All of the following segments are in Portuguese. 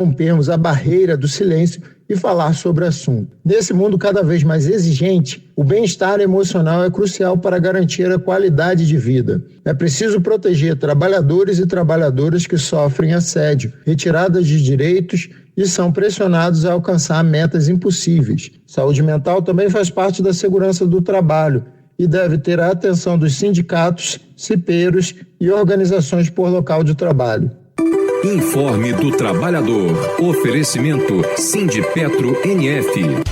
rompermos a barreira do silêncio e falar sobre o assunto. Nesse mundo cada vez mais exigente, o bem-estar emocional é crucial para garantir a qualidade de vida. É preciso proteger trabalhadores e trabalhadoras que sofrem assédio, retiradas de direitos e são pressionados a alcançar metas impossíveis. Saúde mental também faz parte da segurança do trabalho e deve ter a atenção dos sindicatos, cipeiros e organizações por local de trabalho. Informe do trabalhador. Oferecimento Sindipetro NF.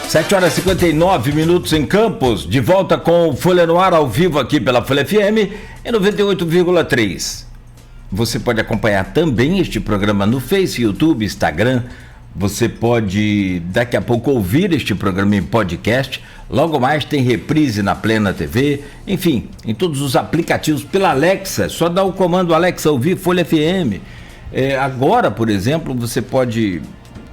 Sete horas e 59 minutos em Campos, de volta com o Folha no Ar ao vivo aqui pela Folha FM em 98,3. Você pode acompanhar também este programa no Face, YouTube, Instagram. Você pode daqui a pouco ouvir este programa em podcast. Logo mais tem reprise na Plena TV, enfim, em todos os aplicativos pela Alexa. Só dá o comando Alexa ouvir Folha FM. Agora, por exemplo, você pode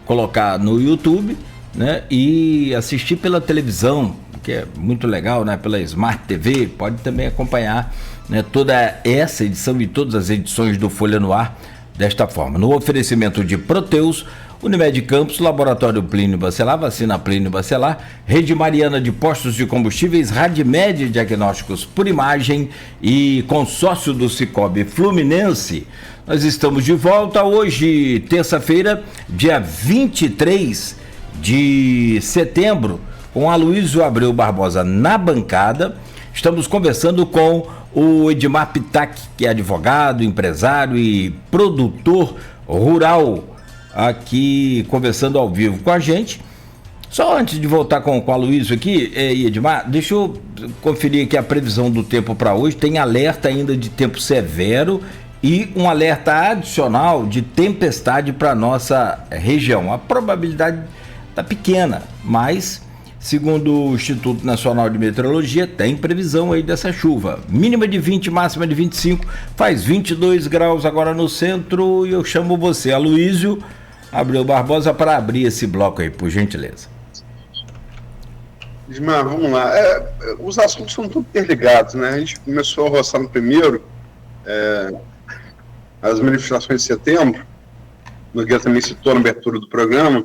colocar no YouTube, né, e assistir pela televisão, que é muito legal, né, pela Smart TV. Pode também acompanhar, né, toda essa edição e todas as edições do Folha no Ar desta forma. No oferecimento de Proteus, Unimed Campos, Laboratório Plínio Bacelar, Vacina Plínio Bacelar, Rede Mariana de Postos de Combustíveis, Radmed Diagnósticos por Imagem e Consórcio do Cicobi Fluminense. Nós estamos de volta hoje, terça-feira, dia 23 de setembro, com Aloysio Abreu Barbosa na bancada. Estamos conversando com o Edmar Pitac, que é advogado, empresário e produtor rural, aqui conversando ao vivo com a gente. Só antes de voltar com o Aloysio aqui, Edmar, deixa eu conferir aqui a previsão do tempo para hoje. Tem alerta ainda de tempo severo e um alerta adicional de tempestade para nossa região. A probabilidade está pequena, mas segundo o Instituto Nacional de Meteorologia, tem previsão aí dessa chuva. Mínima de 20, máxima de 25, faz 22 graus agora no centro. E eu chamo você, Aloysio Abreu Barbosa, para abrir esse bloco aí, por gentileza. Ismar, vamos lá. Os assuntos são tudo interligados, né? A gente começou a roçar no primeiro, as manifestações de setembro, o Nogueira também citou na abertura do programa,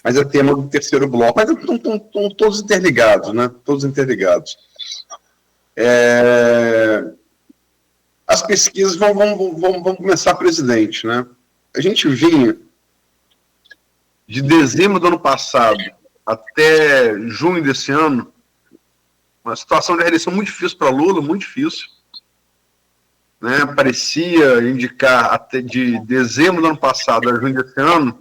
mas é tema do terceiro bloco. Mas estão todos interligados, né? Todos interligados. As pesquisas vão começar presidente, né? A gente vinha de dezembro do ano passado até junho desse ano, uma situação de reeleição muito difícil para Lula, muito difícil. Né? Parecia indicar até de dezembro do ano passado a junho desse ano,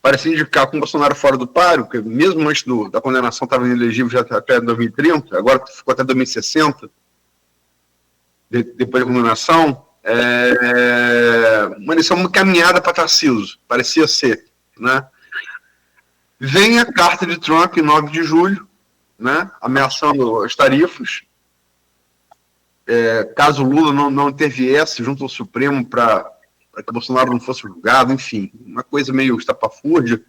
parecia indicar com o Bolsonaro fora do páreo, porque mesmo antes da condenação estava inelegível já até 2030, agora ficou até 2060, depois da condenação. Uma eleição, uma caminhada para Tarcísio, parecia ser. Né? Vem a carta de Trump em 9 de julho, né? Ameaçando as tarifas. Caso Lula não interviesse junto ao Supremo para para que Bolsonaro não fosse julgado, enfim, uma coisa meio estapafúrdia.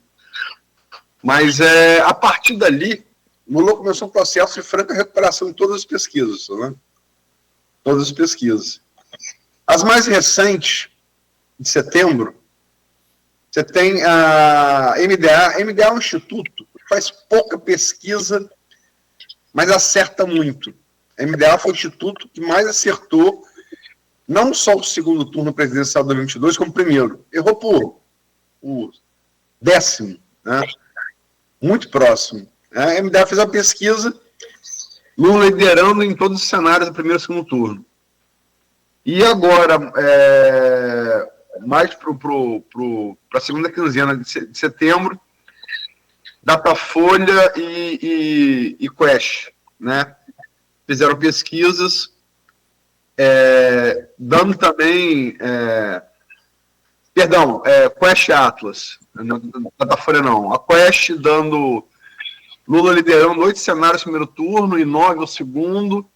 Mas a partir dali, Lula começou um processo de franca recuperação em todas as pesquisas, né? Todas as pesquisas. As mais recentes, de setembro, você tem a MDA. MDA é um instituto que faz pouca pesquisa, mas acerta muito. A MDA foi o instituto que mais acertou, não só o segundo turno presidencial de 2022, como o primeiro. Errou por o 10º, né? Muito próximo. A MDA fez a pesquisa, Lula liderando em todos os cenários do primeiro e segundo turno. E agora, mais para a segunda quinzena de setembro, Datafolha e Quest, né? Fizeram pesquisas, dando também, Quest e Atlas, Datafolha não, a Quest dando Lula liderando 8 cenários no primeiro turno e 9 ao segundo,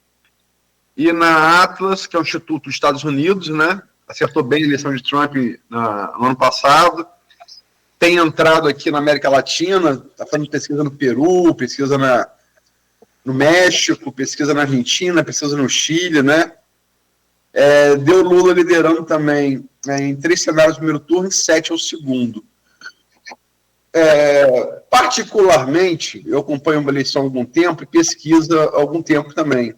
e na Atlas, que é um instituto dos Estados Unidos, né, acertou bem a eleição de Trump no ano passado, tem entrado aqui na América Latina, está fazendo pesquisa no Peru, pesquisa no México, pesquisa na Argentina, pesquisa no Chile, né? Deu Lula liderando também em 3 cenários no primeiro turno e 7 ao segundo. Particularmente, eu acompanho uma eleição há algum tempo e pesquisa há algum tempo também.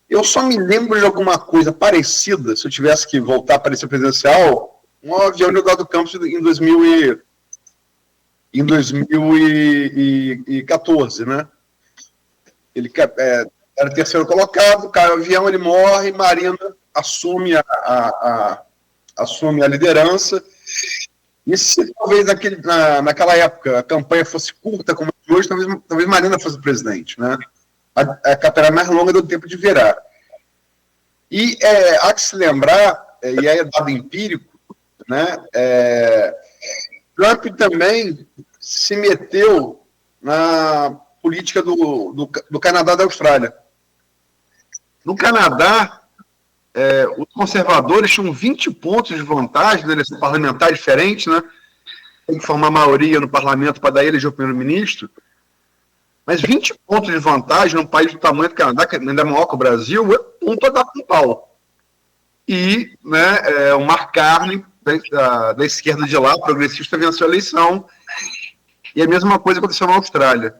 Eu só me lembro de alguma coisa parecida, se eu tivesse que voltar para esse presidencial, um avião de Eduardo Campos em 2014, né? Ele era terceiro colocado, cai o avião, ele morre, Marina assume assume a liderança. E se talvez naquela época a campanha fosse curta, como é hoje, talvez Marina fosse presidente, né? A campanha mais longa do tempo de virar. E há que se lembrar, e é dado empírico, né? Trump também se meteu na política do Canadá e da Austrália. No Canadá, os conservadores tinham 20 pontos de vantagem na eleição parlamentar diferente, né? Tem que formar maioria no parlamento para dar eleger o primeiro-ministro. Mas 20 pontos de vantagem num país do tamanho do Canadá, que ainda é maior que o Brasil, um para dar com pau. E, né, o Mark Carney, da esquerda de lá, progressista, venceu a eleição. E a mesma coisa aconteceu na Austrália.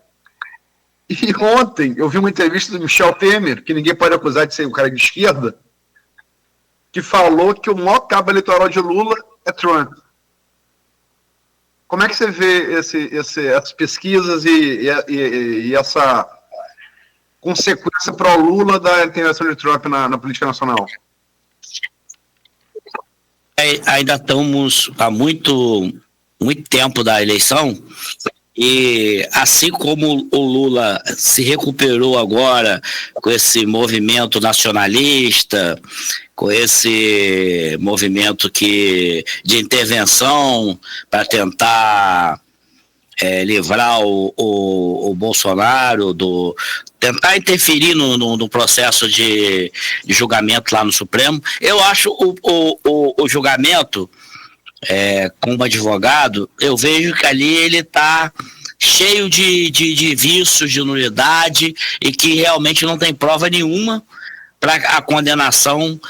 E ontem eu vi uma entrevista do Michel Temer, que ninguém pode acusar de ser um cara de esquerda, que falou que o maior cabo eleitoral de Lula é Trump. Como é que você vê essas pesquisas e essa consequência para o Lula da intervenção de Trump na política nacional? Ainda estamos há muito tempo da eleição, e assim como o Lula se recuperou agora com esse movimento nacionalista, com esse movimento de intervenção para tentar livrar o Bolsonaro, tentar interferir no processo de julgamento lá no Supremo, eu acho o julgamento, como advogado, eu vejo que ali ele está cheio de vícios, de nulidade, e que realmente não tem prova nenhuma para a condenação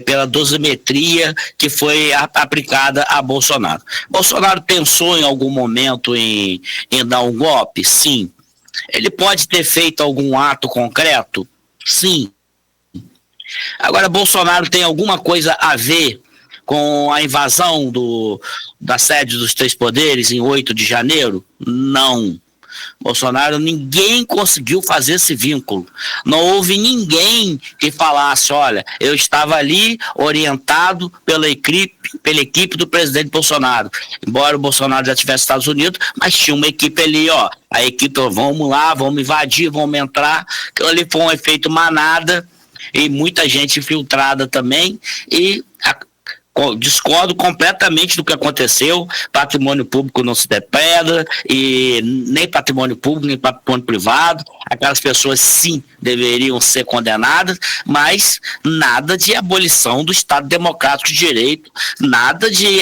pela dosimetria que foi aplicada a Bolsonaro. Bolsonaro pensou em algum momento em dar um golpe? Sim. Ele pode ter feito algum ato concreto? Sim. Agora, Bolsonaro tem alguma coisa a ver com a invasão da sede dos Três Poderes em 8 de janeiro? Não. Bolsonaro, ninguém conseguiu fazer esse vínculo. Não houve ninguém que falasse, olha, eu estava ali orientado pela equipe do presidente Bolsonaro. Embora o Bolsonaro já estivesse nos Estados Unidos, mas tinha uma equipe ali, a equipe, vamos lá, vamos invadir, vamos entrar. Aquilo ali foi um efeito manada e muita gente infiltrada também, e Discordo completamente do que aconteceu. Patrimônio público não se depeda, e nem patrimônio público, nem patrimônio privado. Aquelas pessoas, sim, deveriam ser condenadas, mas nada de abolição do Estado Democrático de Direito, nada de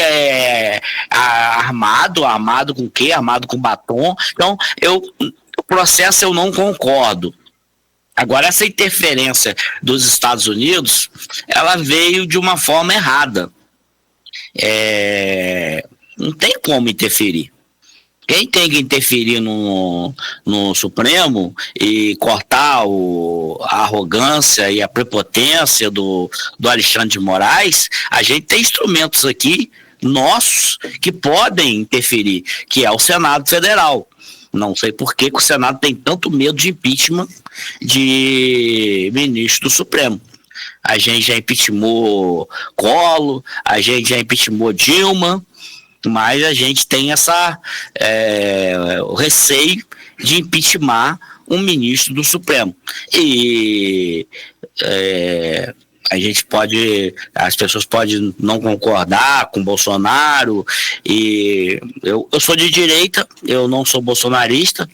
armado com quê? Armado com batom. Então, o processo eu não concordo. Agora, essa interferência dos Estados Unidos, ela veio de uma forma errada. Não tem como interferir. Quem tem que interferir no Supremo e cortar a arrogância e a prepotência do Alexandre de Moraes, a gente tem instrumentos aqui nossos que podem interferir, que é o Senado Federal. Não sei por que o Senado tem tanto medo de impeachment de ministro do Supremo. A gente já impeachmentou Collor, a gente já impeachmentou Dilma, mas a gente tem o receio de impeachment um ministro do Supremo. E as pessoas podem não concordar com Bolsonaro, e eu sou de direita, eu não sou bolsonarista.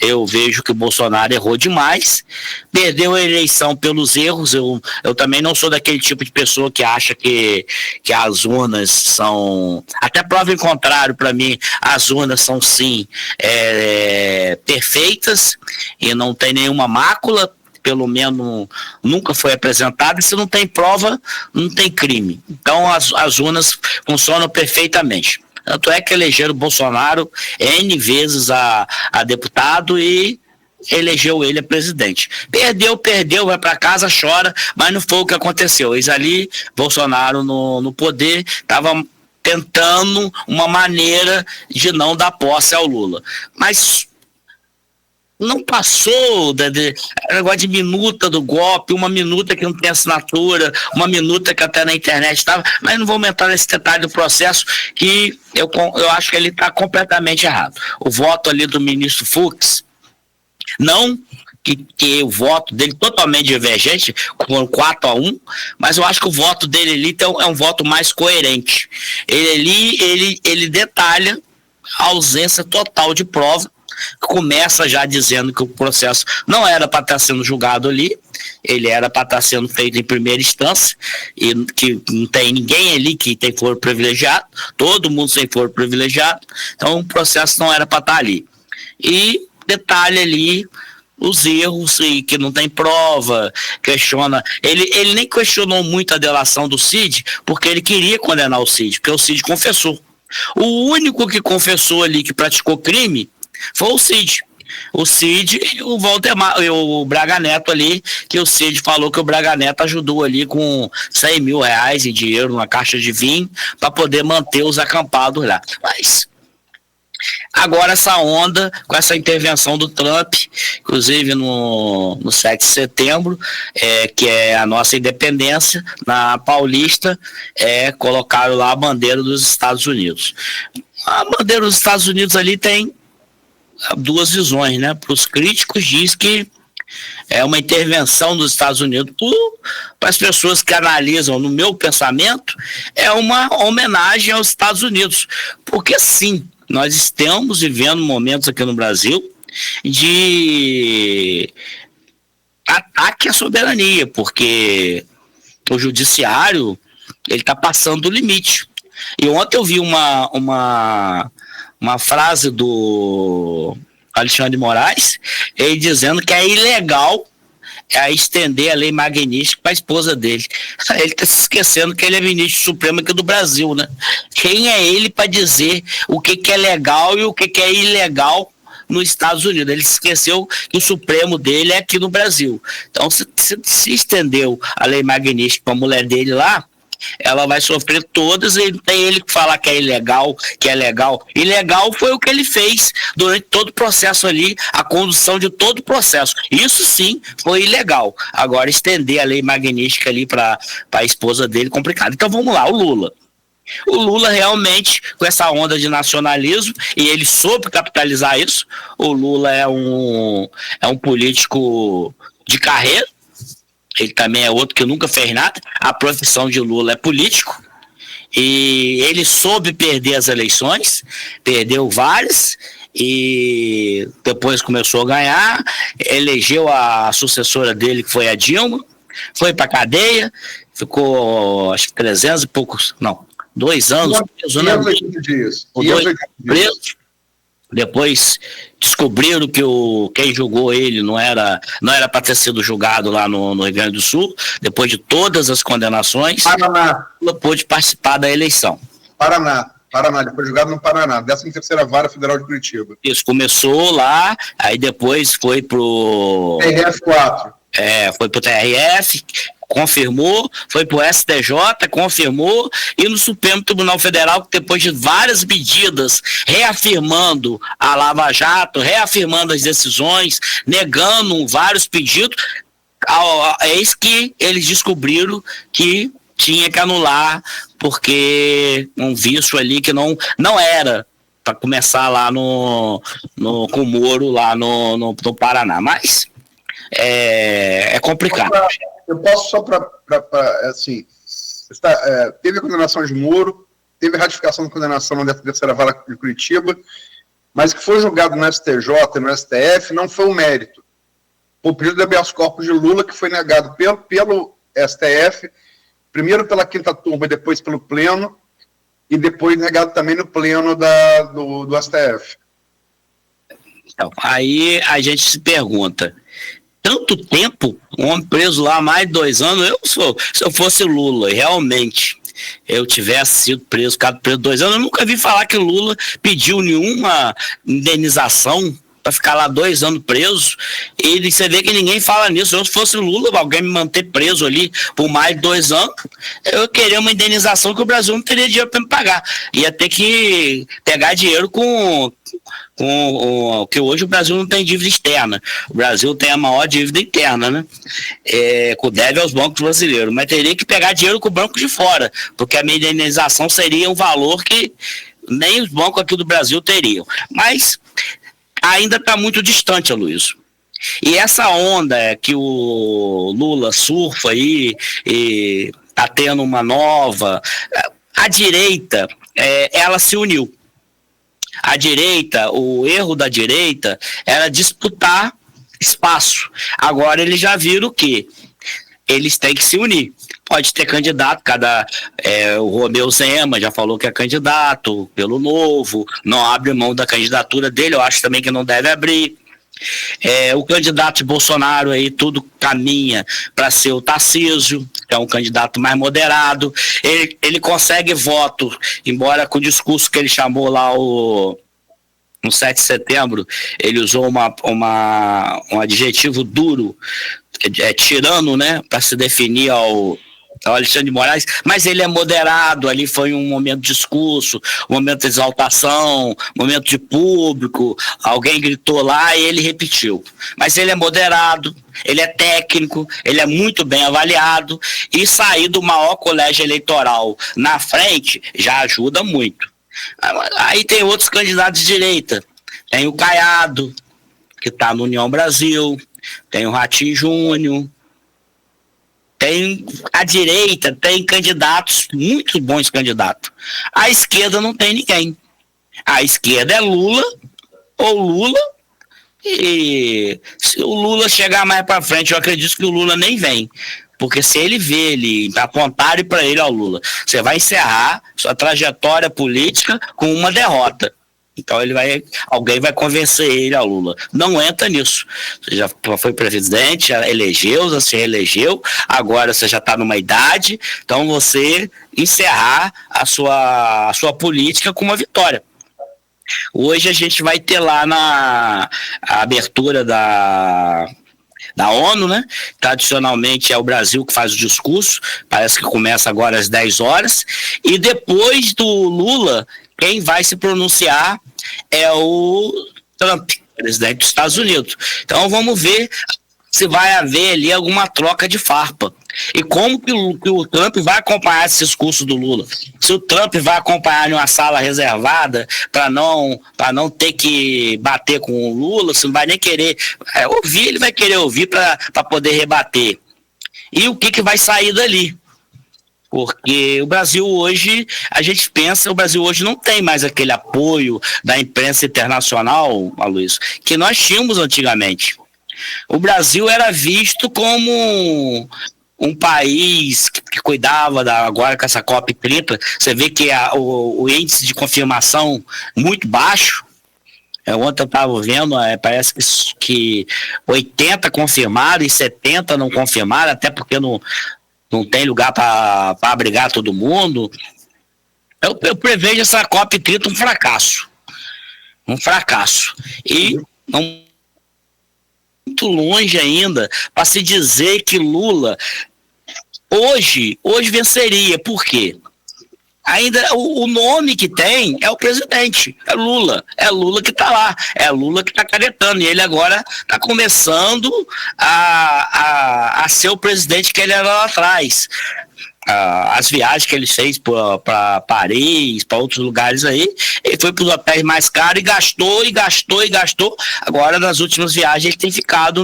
Eu vejo que o Bolsonaro errou demais, perdeu a eleição pelos erros. Eu também não sou daquele tipo de pessoa que acha que as urnas são, até prova em contrário, para mim, as urnas são sim perfeitas e não tem nenhuma mácula, pelo menos nunca foi apresentada, e se não tem prova, não tem crime. Então as urnas funcionam perfeitamente. Tanto é que elegeram o Bolsonaro N vezes a deputado e elegeu ele a presidente. Perdeu, vai para casa, chora, mas não foi o que aconteceu. Eis ali, Bolsonaro no poder, estava tentando uma maneira de não dar posse ao Lula. Mas não passou negócio de minuta do golpe, uma minuta que não tem assinatura, uma minuta que até na internet estava, mas não vou aumentar nesse detalhe do processo, que eu acho que ele está completamente errado. O voto ali do ministro Fux, não que o voto dele totalmente divergente, com 4-1, mas eu acho que o voto dele ali é um voto mais coerente. Ele detalha a ausência total de prova, começa já dizendo que o processo não era para estar sendo julgado ali, ele era para estar sendo feito em primeira instância, e que não tem ninguém ali que tem foro privilegiado, todo mundo sem foro privilegiado, então o processo não era para estar ali. E detalha ali os erros, e que não tem prova, questiona. Ele nem questionou muito a delação do Cid, porque ele queria condenar o Cid, porque o Cid confessou. O único que confessou ali que praticou crime foi o Cid. O Cid e o Valdemar, o Braga Neto ali, que o Cid falou que o Braga Neto ajudou ali com 100 mil reais em dinheiro, numa caixa de vinho, para poder manter os acampados lá. Mas agora essa onda, com essa intervenção do Trump, inclusive no 7 de setembro, que é a nossa independência, na Paulista, colocaram lá a bandeira dos Estados Unidos. A bandeira dos Estados Unidos ali tem duas visões, né? Para os críticos diz que é uma intervenção dos Estados Unidos. Para as pessoas que analisam, no meu pensamento, é uma homenagem aos Estados Unidos, porque sim, nós estamos vivendo momentos aqui no Brasil de ataque à soberania, porque o judiciário ele está passando do limite. E ontem eu vi uma frase do Alexandre de Moraes, ele dizendo que é ilegal estender a lei magnífica para a esposa dele. Ele está se esquecendo que ele é ministro supremo aqui do Brasil, né? Quem é ele para dizer o que é legal e o que é ilegal nos Estados Unidos? Ele se esqueceu que o Supremo dele é aqui no Brasil. Então, se estendeu a lei magnífica para a mulher dele lá, ela vai sofrer todas, e não tem ele que falar que é ilegal, que é legal. Ilegal foi o que ele fez durante todo o processo ali, a condução de todo o processo. Isso sim foi ilegal. Agora, estender a lei magnífica ali para a esposa dele, complicado. Então vamos lá, o Lula realmente, com essa onda de nacionalismo, e ele soube capitalizar isso. O Lula é um político de carreira. Ele também é outro que nunca fez nada. A profissão de Lula é político. E ele soube perder as eleições, perdeu várias, e depois começou a ganhar, elegeu a sucessora dele, que foi a Dilma, foi para cadeia, ficou acho que 300 e poucos, não, 2 anos preso, né? Preso. Depois descobriram que quem julgou ele não era para ter sido julgado lá no Rio Grande do Sul. Depois de todas as condenações, Lula pôde participar da eleição. Paraná, ele foi julgado no Paraná, 13ª Vara Federal de Curitiba. Isso, começou lá, aí depois foi pro TRF4. Foi pro TRF, confirmou, foi pro STJ, confirmou, e no Supremo Tribunal Federal, depois de várias medidas, reafirmando a Lava Jato, reafirmando as decisões, negando vários pedidos, eis que eles descobriram que tinha que anular, porque um vício ali que não era para começar lá com o Moro lá no Paraná, mas é complicado. Eu posso só assim, teve a condenação de Moro, teve a ratificação da condenação na 13ª Vara de Curitiba, mas que foi julgado no STJ e no STF não foi o mérito. Foi o pedido de habeas corpus de Lula, que foi negado pelo STF, primeiro pela 5ª turma e depois pelo pleno, e depois negado também no pleno do STF. Então, aí a gente se pergunta, tanto tempo, um homem preso lá há mais de 2 anos, se eu fosse Lula, realmente, eu tivesse sido preso 2 anos, eu nunca vi falar que Lula pediu nenhuma indenização para ficar lá 2 anos preso, e você vê que ninguém fala nisso. Se fosse Lula, alguém me manter preso ali por mais de 2 anos, eu queria uma indenização que o Brasil não teria dinheiro para me pagar, ia ter que pegar dinheiro com que hoje o Brasil não tem dívida externa, o Brasil tem a maior dívida interna, né? Deve aos bancos brasileiros, mas teria que pegar dinheiro com o banco de fora, porque a minha indenização seria um valor que nem os bancos aqui do Brasil teriam, mas ainda está muito distante, Aloysio. E essa onda que o Lula surfa aí, e está tendo uma nova, a direita, ela se uniu. A direita, o erro da direita era disputar espaço. Agora eles já viram que eles têm que se unir. Pode ter candidato, o Romeu Zema já falou que é candidato pelo Novo, não abre mão da candidatura dele, eu acho também que não deve abrir. O candidato de Bolsonaro aí, tudo caminha para ser o Tarcísio, que é um candidato mais moderado. Ele consegue voto, embora com o discurso que ele chamou lá no 7 de setembro, ele usou um adjetivo duro, tirano, né, para se definir ao Alexandre de Moraes, mas ele é moderado, ali foi um momento de discurso, um momento de exaltação, um momento de público, alguém gritou lá e ele repetiu, mas ele é moderado, ele é técnico, ele é muito bem avaliado, e sair do maior colégio eleitoral na frente já ajuda muito. Aí tem outros candidatos de direita, tem o Caiado, que está no União Brasil, tem o Ratinho Júnior, tem a direita, tem candidatos, muito bons candidatos. A esquerda não tem ninguém. A esquerda é Lula, e se o Lula chegar mais para frente, eu acredito que o Lula nem vem. Porque se ele vê ele, apontarem para ele, Lula, você vai encerrar sua trajetória política com uma derrota. Então alguém vai convencer ele, Lula. Não entra nisso. Você já foi presidente, já elegeu, já se reelegeu, agora você já está numa idade, então você encerrar a sua política com uma vitória. Hoje a gente vai ter lá na abertura da ONU, né? Tradicionalmente é o Brasil que faz o discurso, parece que começa agora às 10 horas, e depois do Lula, quem vai se pronunciar é o Trump, presidente dos Estados Unidos. Então vamos ver se vai haver ali alguma troca de farpa. E como que o Trump vai acompanhar esse discurso do Lula? Se o Trump vai acompanhar em uma sala reservada para não ter que bater com o Lula, se não vai nem querer ouvir, ele vai querer ouvir para poder rebater. E o que vai sair dali? Porque o Brasil hoje, a gente pensa, o Brasil hoje não tem mais aquele apoio da imprensa internacional, Aloysio, que nós tínhamos antigamente. O Brasil era visto como um país que cuidava agora com essa COP30, você vê que o índice de confirmação muito baixo. Ontem eu estava vendo, parece que 80 confirmaram e 70 não confirmaram, até porque não tem lugar para abrigar todo mundo. Eu prevejo essa COP30 um fracasso. Um fracasso. E não muito longe ainda para se dizer que Lula hoje venceria. Por quê? Ainda o nome que tem é o presidente, é Lula que está lá, é Lula que está caretando, e ele agora está começando a ser o presidente que ele era lá atrás. As viagens que ele fez para Paris, para outros lugares aí, ele foi para os hotéis mais caros e gastou. Agora, nas últimas viagens, ele tem ficado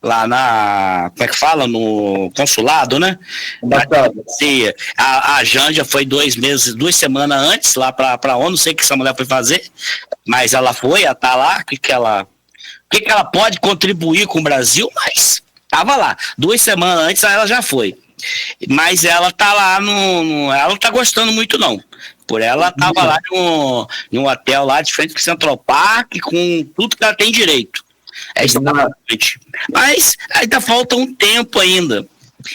lá como é que fala? No consulado, né? A Janja foi 2 semanas antes lá para a ONU, não sei o que essa mulher foi fazer, mas ela tá lá, o que ela pode contribuir com o Brasil, mas estava lá. 2 semanas antes ela já foi. Mas ela tá lá ela não tá gostando muito, não. Por ela estava lá em um hotel lá de frente do Central Park, com tudo que ela tem direito. Mas ainda falta um tempo ainda.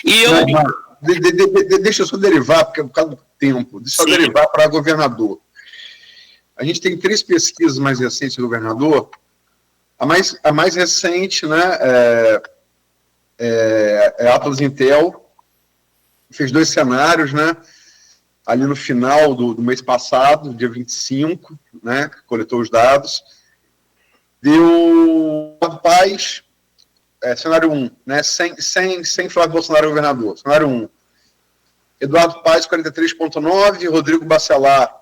E deixa eu só derivar, porque é por causa do tempo. Deixa eu derivar para governador. A gente tem 3 pesquisas mais recentes de governador. A mais recente, né, é Atlas Intel, fez 2 cenários, né, ali no final do mês passado, dia 25, né, coletou os dados. Deu Paz, cenário 1, né, sem Flávio Bolsonaro governador. Cenário 1, Eduardo Paes, 43,9, Rodrigo Bacelar,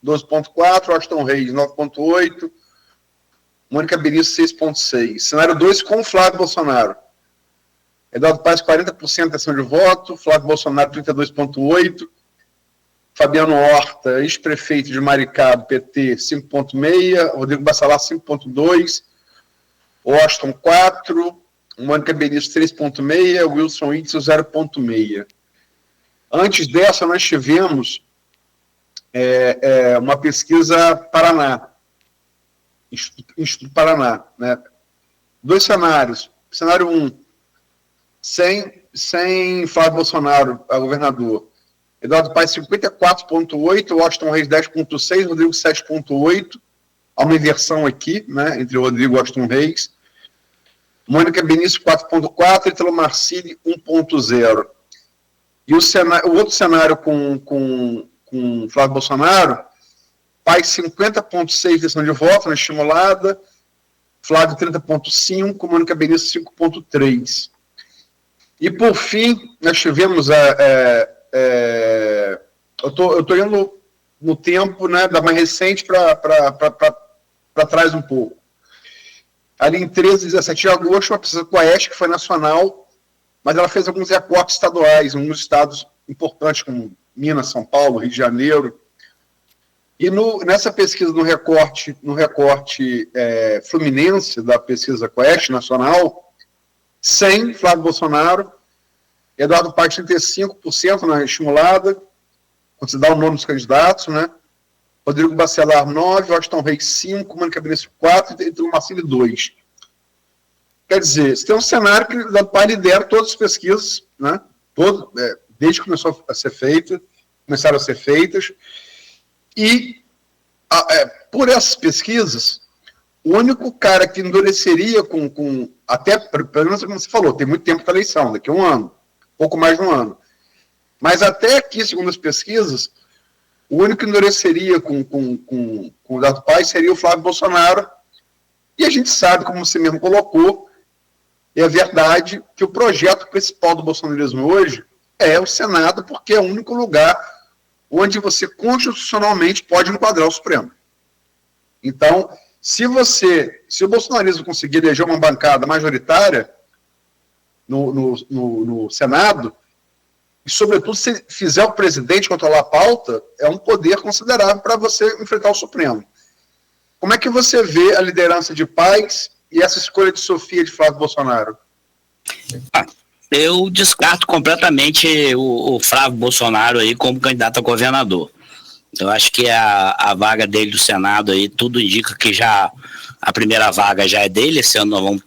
12,4, Washington Reis, 9,8, Mônica Benício, 6,6. Cenário 2 com Flávio Bolsonaro. Eduardo Paes, 40% ação de voto, Flávio Bolsonaro, 32,8%, Fabiano Horta, ex-prefeito de Maricá, do PT, 5,6%, Rodrigo Bacelar, 5,2%, Washington, 4%, Mônica Benício, 3,6%, Wilson Witzel, 0,6%. Antes dessa, nós tivemos uma pesquisa Paraná, Instituto Paraná, né? 2 cenários. Cenário 1, sem Flávio Bolsonaro, a governador. Eduardo Paes, 54,8, Washington Reis, 10,6, Rodrigo, 7,8. Há uma inversão aqui, né, entre Rodrigo e Washington Reis. Mônica Benício, 4,4, Ítalo Marcilli, 1,0. E o outro cenário com Flávio Bolsonaro, Paes, 50,6 decisão de voto na estimulada, Flávio, 30,5, Mônica Benício, 5,3. E, por fim, nós tivemos eu estou indo no tempo, né, da mais recente para trás um pouco. Ali em 13 e 17 de agosto, uma pesquisa Quaest, que foi nacional, mas ela fez alguns recortes estaduais, em alguns estados importantes, como Minas, São Paulo, Rio de Janeiro. E nessa pesquisa, no recorte fluminense da pesquisa Quaest nacional, sem Flávio Bolsonaro, Eduardo Paes, 35% na estimulada, quando se dá o nome dos candidatos, né? Rodrigo Bacelar, 9%, Washington Reis, 5%, Mônica Benício, 4%, e Ítalo Marcilli, 2%. Quer dizer, você tem um cenário que o Eduardo Paes lidera todas as pesquisas, né? Desde que começaram a ser feitas, e por essas pesquisas, o único cara que endureceria até, pelo menos como você falou, tem muito tempo para a eleição, daqui a um ano, pouco mais de um ano. Mas até aqui, segundo as pesquisas, o único que endureceria com o Eduardo Paes seria o Flávio Bolsonaro. E a gente sabe, como você mesmo colocou, é verdade que o projeto principal do bolsonarismo hoje é o Senado, porque é o único lugar onde você constitucionalmente pode enquadrar o Supremo. Então, Se o bolsonarismo conseguir eleger uma bancada majoritária no Senado, e sobretudo se fizer o presidente controlar a pauta, é um poder considerável para você enfrentar o Supremo. Como é que você vê a liderança de Paes e essa escolha de Sofia de Flávio Bolsonaro? Eu descarto completamente o Flávio Bolsonaro aí como candidato a governador. Eu acho que a vaga dele do Senado aí, tudo indica que já a primeira vaga já é dele. Esse ano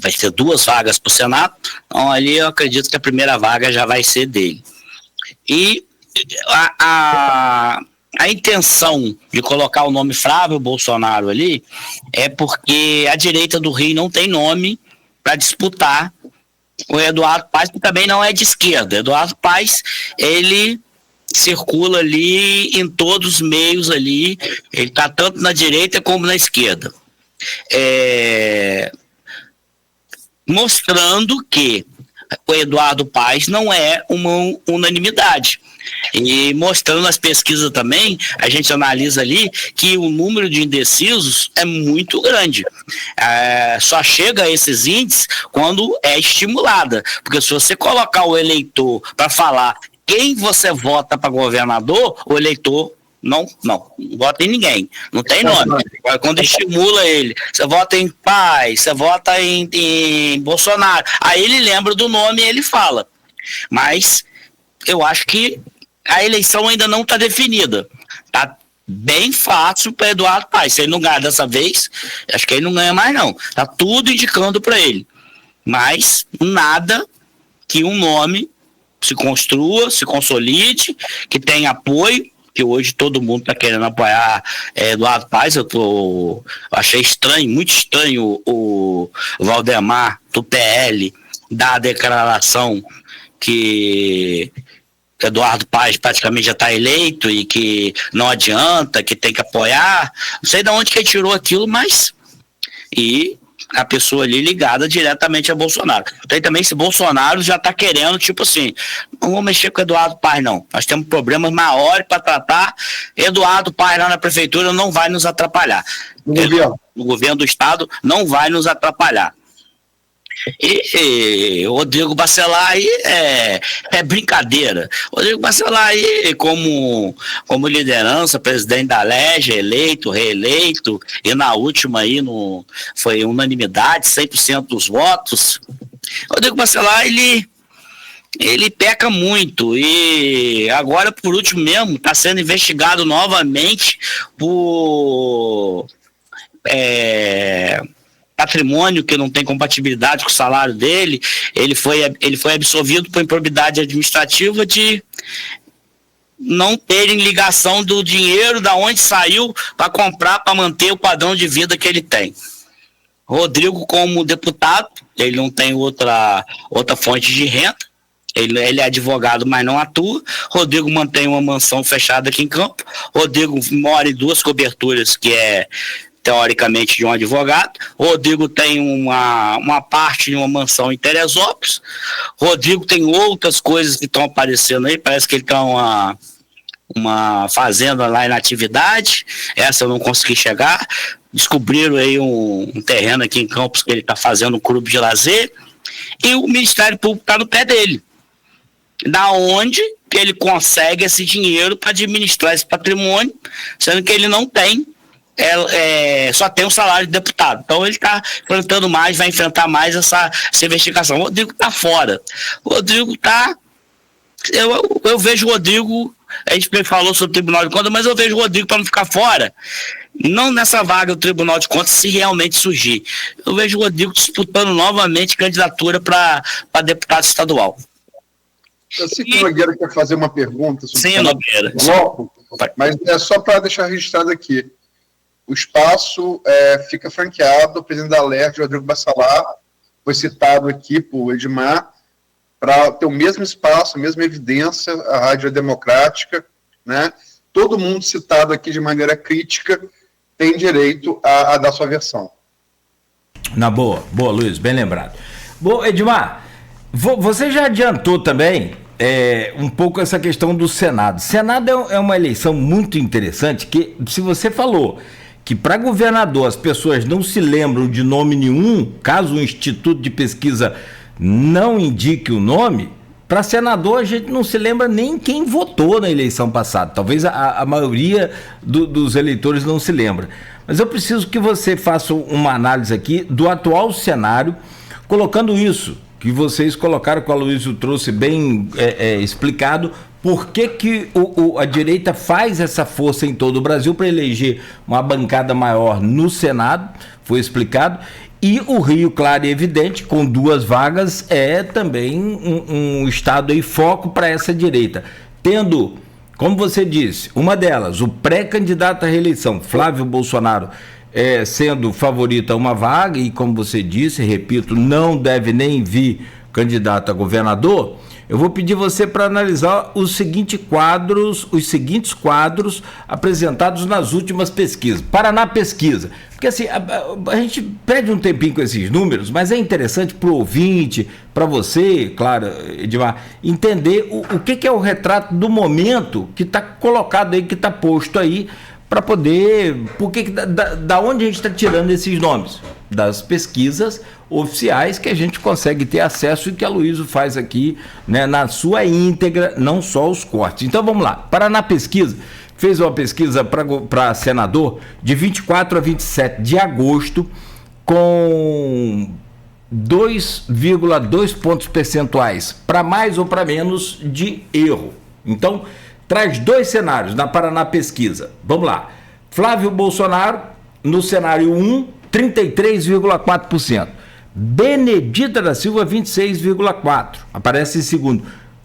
vai ter 2 vagas para o Senado, então ali eu acredito que a primeira vaga já vai ser dele. E a intenção de colocar o nome Flávio Bolsonaro ali é porque a direita do Rio não tem nome para disputar o Eduardo Paes, que também não é de esquerda. Eduardo Paes, ele circula ali em todos os meios ali, ele está tanto na direita como na esquerda, mostrando que o Eduardo Paes não é uma unanimidade. E mostrando nas pesquisas também, a gente analisa ali que o número de indecisos é muito grande. Só chega a esses índices quando é estimulada. Porque se você colocar o eleitor para falar quem você vota para governador, o eleitor não vota em ninguém, não tem nome. Quando estimula ele, você vota em Paes, você vota em Bolsonaro, aí ele lembra do nome e ele fala. Mas eu acho que a eleição ainda não está definida. Está bem fácil para Eduardo Paes. Se ele não ganhar dessa vez, acho que ele não ganha mais não. Está tudo indicando para ele. Mas nada que um nome se construa, se consolide, que tenha apoio, que hoje todo mundo está querendo apoiar Eduardo Paes. Eu achei estranho, muito estranho o Valdemar do PL dar a declaração que Eduardo Paes praticamente já está eleito e que não adianta, que tem que apoiar. Não sei de onde que ele tirou aquilo, mas... E a pessoa ali ligada diretamente a Bolsonaro. Tem também esse Bolsonaro já está querendo, tipo assim, não vamos mexer com o Eduardo Paes, não. Nós temos problemas maiores para tratar. Eduardo Paes lá na prefeitura não vai nos atrapalhar. No governo do estado não vai nos atrapalhar. E o Rodrigo Bacelar aí é brincadeira. Rodrigo Bacelar aí como liderança, presidente da LEGE, eleito, reeleito, e na última aí foi unanimidade, 100% dos votos. Rodrigo Bacelar, ele peca muito, e agora por último mesmo está sendo investigado novamente por patrimônio que não tem compatibilidade com o salário dele. Ele foi absolvido por improbidade administrativa de não terem ligação do dinheiro da onde saiu para comprar, para manter o padrão de vida que ele tem. Rodrigo, como deputado, ele não tem outra fonte de renda. Ele é advogado, mas não atua. Rodrigo mantém uma mansão fechada aqui em Campo. Rodrigo mora em 2 coberturas, que é teoricamente de um advogado. Rodrigo tem uma parte de uma mansão em Teresópolis. Rodrigo tem outras coisas que estão aparecendo aí. Parece que ele tem uma fazenda lá em atividade. Essa eu não consegui chegar. Descobriram aí um terreno aqui em Campos que ele está fazendo um clube de lazer. E o Ministério Público está no pé dele. Da onde que ele consegue esse dinheiro para administrar esse patrimônio, sendo que ele não tem, só tem um salário de deputado. Então ele está enfrentando mais, vai enfrentar mais essa investigação. O Rodrigo está fora. O Rodrigo está... Eu vejo o Rodrigo... A gente falou sobre o Tribunal de Contas, mas eu vejo o Rodrigo para não ficar fora. Não nessa vaga do Tribunal de Contas, se realmente surgir. Eu vejo o Rodrigo disputando novamente candidatura para deputado estadual. Eu sei que o Nogueira quer fazer uma pergunta sobre o Nogueira. Bloco, mas é só para deixar registrado aqui. O espaço fica franqueado, o presidente da LERJ, Rodrigo Bacelar, foi citado aqui por Edmar, para ter o mesmo espaço, a mesma evidência, a Rádio Democrática, né? Todo mundo citado aqui de maneira crítica tem direito a dar sua versão. Na boa, Luiz, bem lembrado. Bom, Edmar, você já adiantou também um pouco essa questão do Senado. Senado é uma eleição muito interessante, que se você falou que para governador as pessoas não se lembram de nome nenhum, caso o Instituto de Pesquisa não indique o nome, para senador a gente não se lembra nem quem votou na eleição passada. Talvez a maioria dos eleitores não se lembra. Mas eu preciso que você faça uma análise aqui do atual cenário, colocando isso que vocês colocaram, que o Aloysio trouxe bem explicado, por que a direita faz essa força em todo o Brasil para eleger uma bancada maior no Senado, foi explicado, e o Rio, claro e evidente, com 2 vagas, é também um estado aí foco para essa direita, tendo, como você disse, uma delas, o pré-candidato à reeleição, Flávio Bolsonaro, sendo favorito a uma vaga, e como você disse, repito, não deve nem vir candidato a governador. Eu vou pedir você para analisar os seguintes quadros apresentados nas últimas pesquisas. Paraná Pesquisa. Porque assim, a gente perde um tempinho com esses números, mas é interessante para o ouvinte, para você, claro, Edmar, entender o que é o retrato do momento que está colocado aí, que está posto aí, para poder... Da onde a gente está tirando esses nomes? Das pesquisas oficiais que a gente consegue ter acesso e que a Aloysio faz aqui, né, na sua íntegra, não só os cortes. Então vamos lá. Paraná Pesquisa fez uma pesquisa para senador de 24 a 27 de agosto com 2,2 pontos percentuais para mais ou para menos de erro. Então, traz 2 cenários na Paraná Pesquisa. Vamos lá. Flávio Bolsonaro, no cenário 1, 33,4%. Benedita da Silva, 26,4%. Aparece em segundo.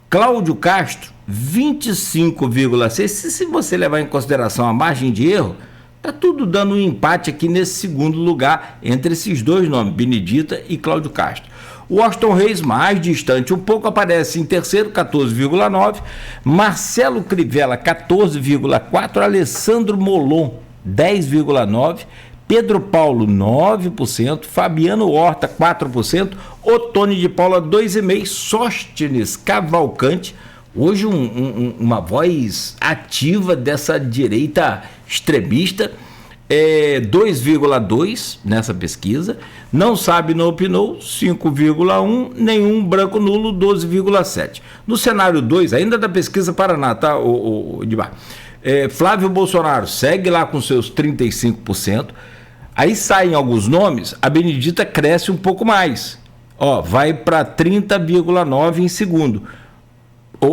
Cláudio Castro, 25,6%. Se você levar em consideração a margem de erro, está tudo dando um empate aqui nesse segundo lugar entre esses 2 nomes, Benedita e Cláudio Castro. O Washington Reis, mais distante um pouco, aparece em terceiro, 14,9%. Marcelo Crivella, 14,4%. Alessandro Molon, 10,9%. Pedro Paulo, 9%, Fabiano Horta, 4%, Otônio de Paula, 2,5%, Sóstenes Cavalcante, hoje uma voz ativa dessa direita extremista, 2,2% nessa pesquisa, não sabe, não opinou, 5,1%, nenhum branco nulo, 12,7%. No cenário 2, ainda da pesquisa Paraná, tá, Edmar? Flávio Bolsonaro segue lá com seus 35%. Aí saem alguns nomes, a Benedita cresce um pouco mais. Vai para 30,9% em segundo.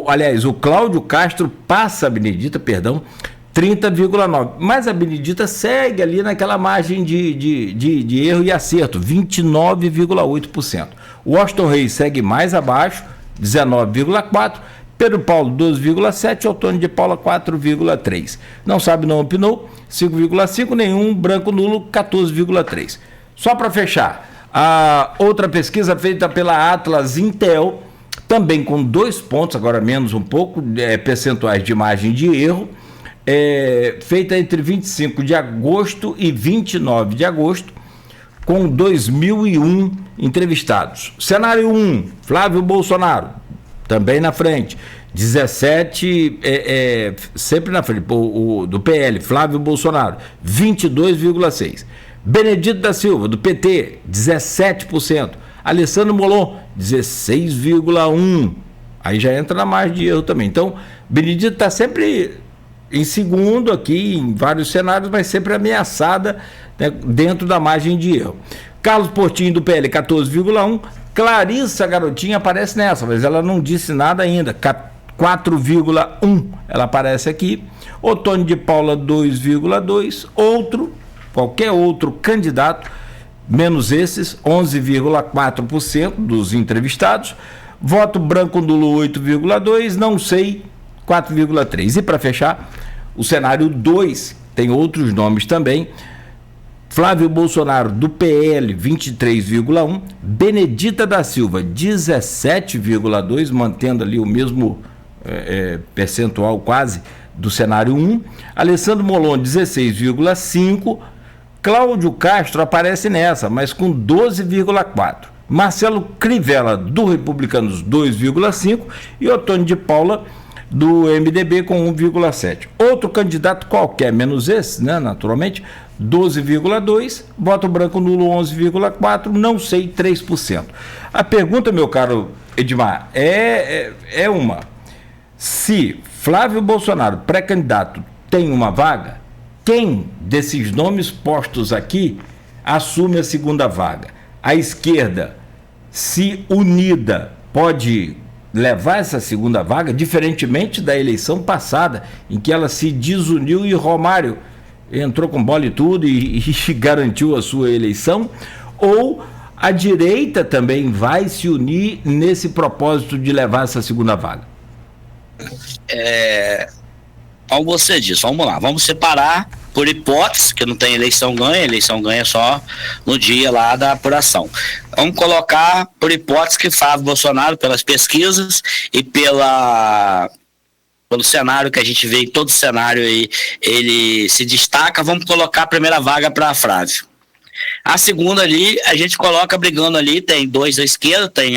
Aliás, o Cláudio Castro passa a Benedita, 30,9%. Mas a Benedita segue ali naquela margem de erro e acerto, 29,8%. O Washington Reis segue mais abaixo, 19,4%. Pedro Paulo, 12,7%, Otônio de Paula, 4,3%. Não sabe, não opinou, 5,5%, nenhum branco nulo, 14,3%. Só para fechar, a outra pesquisa feita pela Atlas Intel, também com 2 pontos, agora menos um pouco, percentuais de margem de erro, feita entre 25 de agosto e 29 de agosto, com 2.001 entrevistados. Cenário 1, Flávio Bolsonaro, também na frente, 17, sempre na frente, do PL, Flávio Bolsonaro, 22,6%. Benedito da Silva, do PT, 17%. Alessandro Molon, 16,1%. Aí já entra na margem de erro também. Então, Benedito está sempre em segundo aqui, em vários cenários, mas sempre ameaçada, né, dentro da margem de erro. Carlos Portinho, do PL, 14,1%. Clarissa Garotinha aparece nessa, mas ela não disse nada ainda, 4,1%, ela aparece aqui. Otônio de Paula, 2,2%. Qualquer outro candidato, menos esses, 11,4% dos entrevistados. Voto branco nulo, 8,2%, não sei, 4,3%. E para fechar, o cenário 2, tem outros nomes também. Flávio Bolsonaro, do PL, 23,1%, Benedita da Silva, 17,2%, mantendo ali o mesmo percentual quase do cenário 1, Alessandro Molon, 16,5%, Cláudio Castro aparece nessa, mas com 12,4%, Marcelo Crivella, do Republicanos, 2,5%, e Otônio de Paula, do MDB com 1,7%. Outro candidato qualquer, menos esse, né, naturalmente, 12,2%, voto branco nulo 11,4%, não sei 3%. A pergunta, meu caro Edmar, é uma: se Flávio Bolsonaro, pré-candidato, tem uma vaga, quem desses nomes postos aqui assume a segunda vaga? A esquerda, se unida, pode levar essa segunda vaga, diferentemente da eleição passada, em que ela se desuniu e Romário entrou com bola e tudo e garantiu a sua eleição? Ou a direita também vai se unir nesse propósito de levar essa segunda vaga? Como você disse, vamos lá, vamos separar por hipótese, que não tem eleição ganha só no dia lá da apuração. Vamos colocar por hipótese que Flávio Bolsonaro, pelas pesquisas e pelo cenário que a gente vê, em todo cenário aí, ele se destaca. Vamos colocar a primeira vaga para Flávio. A segunda ali, a gente coloca brigando ali, tem dois à esquerda, tem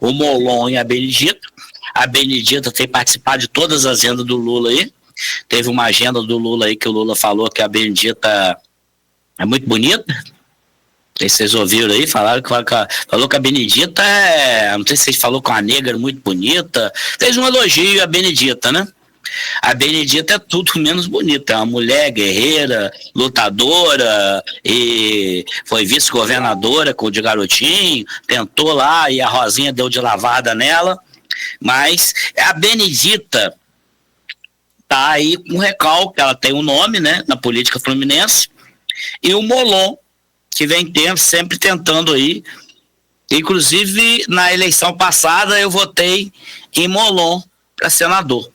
o Molon e a Benedita. A Benedita tem participado de todas as agendas do Lula aí. Teve uma agenda do Lula aí que o Lula falou que a Benedita é muito bonita. Não sei se vocês ouviram aí, falou que a Benedita não sei se vocês falou que uma negra muito bonita. Fez um elogio à Benedita, né? A Benedita é tudo menos bonita, é uma mulher guerreira, lutadora, e foi vice-governadora de garotinho, tentou lá e a Rosinha deu de lavada nela, mas a Benedita tá aí com recalque, ela tem um nome, né, na política fluminense, e o Molon, que vem sempre tentando aí, inclusive na eleição passada eu votei em Molon para senador.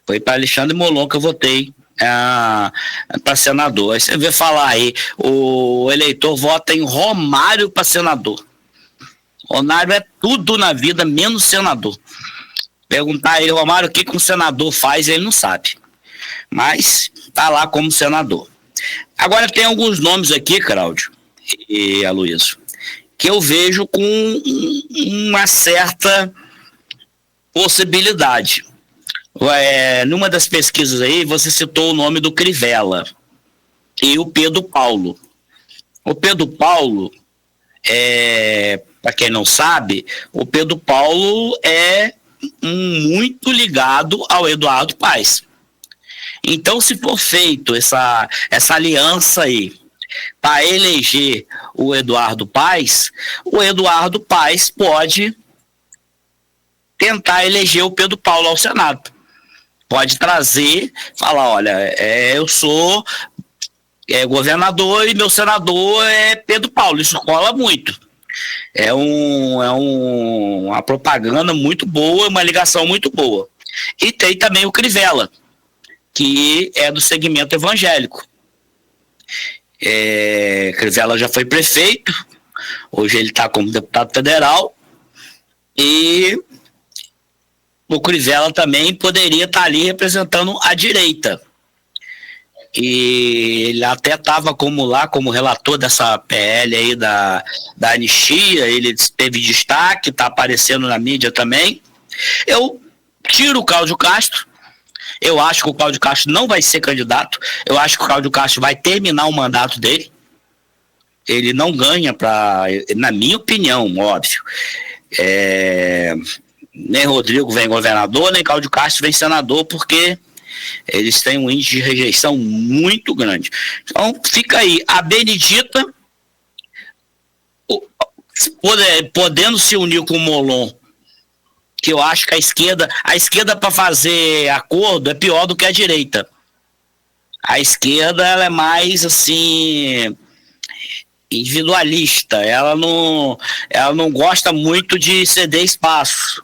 Foi para Alexandre Molon que eu votei para senador. Aí você vê falar aí, o eleitor vota em Romário para senador. Romário é tudo na vida, menos senador. Perguntar a ele, Romário, o que um senador faz, ele não sabe. Mas tá lá como senador. Agora tem alguns nomes aqui, Cláudio e Aloysio, que eu vejo com uma certa possibilidade. Numa das pesquisas aí, você citou o nome do Crivella e o Pedro Paulo. O Pedro Paulo, para quem não sabe, o Pedro Paulo é muito ligado ao Eduardo Paes. Então, se for feito essa aliança aí para eleger o Eduardo Paes pode tentar eleger o Pedro Paulo ao Senado. Pode trazer, falar, olha, eu sou governador e meu senador é Pedro Paulo. Isso cola muito. É uma propaganda muito boa, uma ligação muito boa. E tem também o Crivella, que é do segmento evangélico. Crivella já foi prefeito, hoje ele está como deputado federal, e o Crivella também poderia estar ali representando a direita. E ele até estava como relator dessa PL aí da anistia, ele teve destaque, está aparecendo na mídia também. Eu tiro o Cláudio Castro, eu acho que o Cláudio Castro não vai ser candidato, eu acho que o Cláudio Castro vai terminar o mandato dele, ele não ganha, na minha opinião, óbvio, nem Rodrigo vem governador, nem Cláudio Castro vem senador, porque eles têm um índice de rejeição muito grande. Então fica aí a Benedita podendo se unir com o Molon, que eu acho que a esquerda para fazer acordo é pior do que a direita. A esquerda, ela é mais assim individualista, ela não gosta muito de ceder espaço.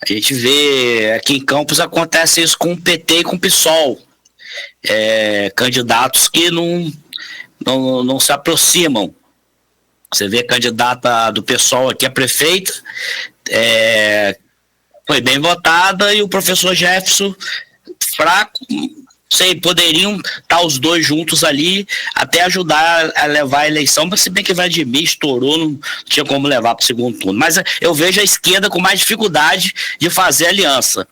A gente vê aqui em Campos acontece isso com o PT e com o PSOL. Candidatos que não se aproximam. Você vê a candidata do PSOL aqui, a prefeita, foi bem votada, e o professor Jefferson, fraco. Poderiam estar os dois juntos ali, até ajudar a levar a eleição, mas se bem que Vladimir estourou, não tinha como levar para o segundo turno. Mas eu vejo a esquerda com mais dificuldade de fazer aliança.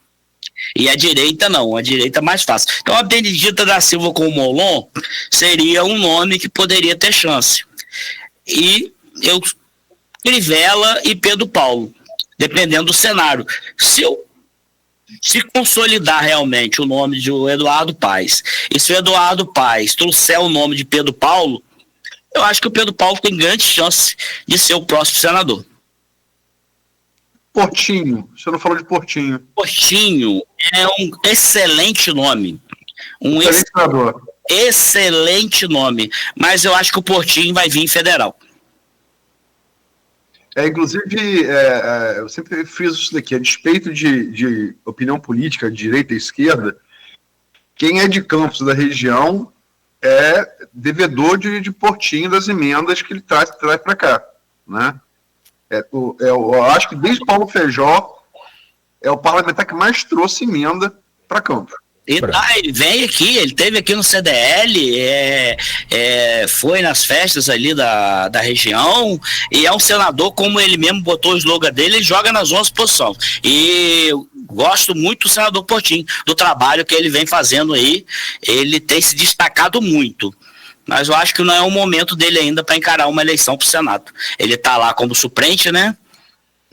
E a direita não, a direita é mais fácil. Então a Benedita da Silva com o Molon seria um nome que poderia ter chance. E eu Crivella e Pedro Paulo, dependendo do cenário. Se consolidar realmente o nome de Eduardo Paes, e se o Eduardo Paes trouxer o nome de Pedro Paulo, eu acho que o Pedro Paulo tem grande chance de ser o próximo senador. Portinho, você não falou de Portinho. Portinho é um excelente nome. Excelente nome. Mas eu acho que o Portinho vai vir em federal. Inclusive, eu sempre fiz isso daqui, a despeito de opinião política, de direita e esquerda, quem é de Campos da região é devedor de Portinho das emendas que ele traz para cá, né? Eu acho que desde Paulo Feijó é o parlamentar que mais trouxe emenda para Campos. Ele vem aqui, ele esteve aqui no CDL, foi nas festas ali da região, e é um senador, como ele mesmo botou o slogan dele, ele joga nas 11 posições. E eu gosto muito do senador Portinho, do trabalho que ele vem fazendo aí, ele tem se destacado muito. Mas eu acho que não é o momento dele ainda para encarar uma eleição para o Senado. Ele está lá como suplente, né?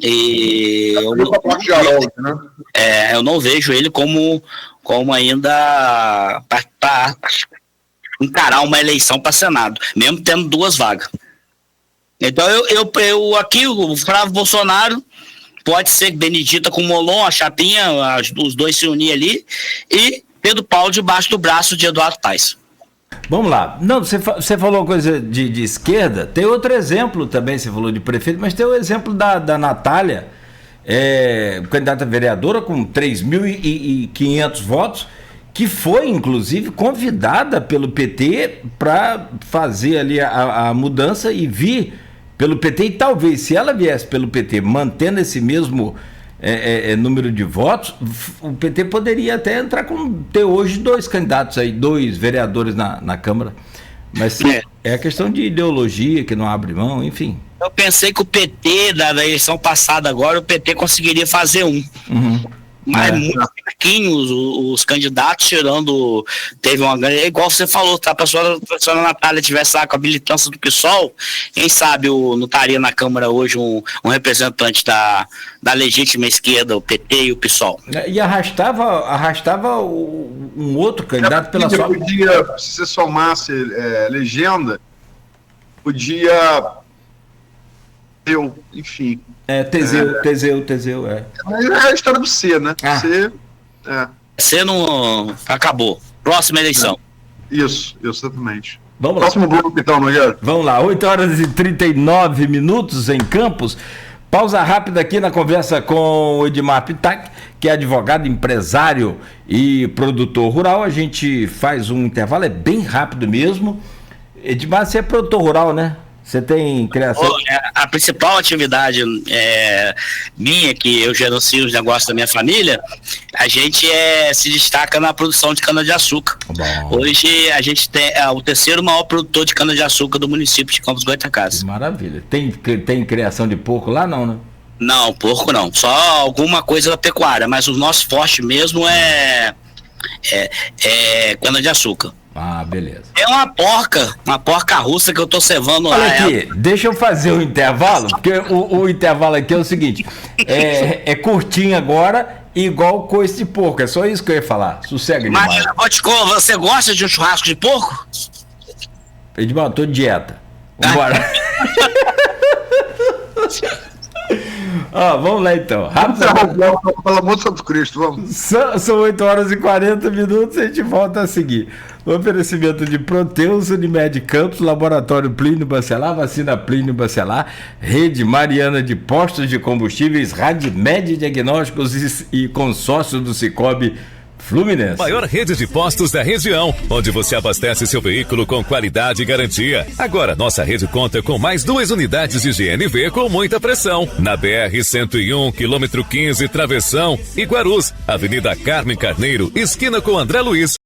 E eu não vejo ele como ainda para encarar uma eleição para Senado, mesmo tendo 2 vagas. Então eu aqui, o Flávio Bolsonaro, pode ser Benedita com Molon, a chapinha, os dois se unir ali, e Pedro Paulo debaixo do braço de Eduardo Paes. Vamos lá. Não, você falou coisa de esquerda, tem outro exemplo também, você falou de prefeito, mas tem o exemplo da Natália, candidata vereadora com 3.500 votos, que foi, inclusive, convidada pelo PT para fazer ali a mudança e vir pelo PT, e talvez, se ela viesse pelo PT mantendo esse mesmo número de votos, o PT poderia até entrar ter hoje 2 candidatos aí, 2 vereadores na Câmara. Mas é a questão de ideologia que não abre mão, enfim. Eu pensei que o PT, da eleição passada agora, o PT conseguiria fazer um. Uhum. Mas muito pouquinhos os candidatos, tirando. Teve uma grande. Igual você falou, tá? A professora Natália tivesse lá com a militância do PSOL, quem sabe não estaria na Câmara hoje um representante da legítima esquerda, o PT e o PSOL. E arrastava um outro candidato pela sua. Se você somasse legenda, podia. Enfim. Teseu. É a história do C, né? C não acabou. Próxima eleição. Isso, exatamente. Vamos lá. Próximo bloco, então, Nogueira. Vamos lá, 8h39 em Campos. Pausa rápida aqui na conversa com o Edmar Pitac, que é advogado, empresário e produtor rural. A gente faz um intervalo, é bem rápido mesmo. Edmar, você é produtor rural, né? Você tem criação? A principal atividade minha, que eu gerencio os negócios da minha família, a gente se destaca na produção de cana-de-açúcar. Hoje a gente é o terceiro maior produtor de cana-de-açúcar do município de Campos Goytacazes. Maravilha. Tem criação de porco lá, não, né? Não, porco não. Só alguma coisa da pecuária, mas o nosso forte mesmo é cana-de-açúcar. Ah, beleza. É uma porca russa que eu tô cevando lá. Olha aqui, deixa eu fazer o intervalo, porque o intervalo aqui é o seguinte, é curtinho agora, igual coice de porco, é só isso que eu ia falar, sossega demais. Mas, você gosta de um churrasco de porco? Edmar, tô de dieta, vambora. Vamos lá então. Pelo amor de Santo Cristo, vamos. São 8h40, a gente volta a seguir. O oferecimento de Proteus, Unimed Campos, Laboratório Plínio Bacelar, Vacina Plínio Bacelar, Rede Mariana de Postos de Combustíveis, Radmed Diagnósticos e Consórcio do Cicobi Fluminense. Maior rede de postos da região, onde você abastece seu veículo com qualidade e garantia. Agora, nossa rede conta com mais 2 unidades de GNV com muita pressão. Na BR-101, quilômetro 15, Travessão e Guarus, Avenida Carmen Carneiro, esquina com André Luiz.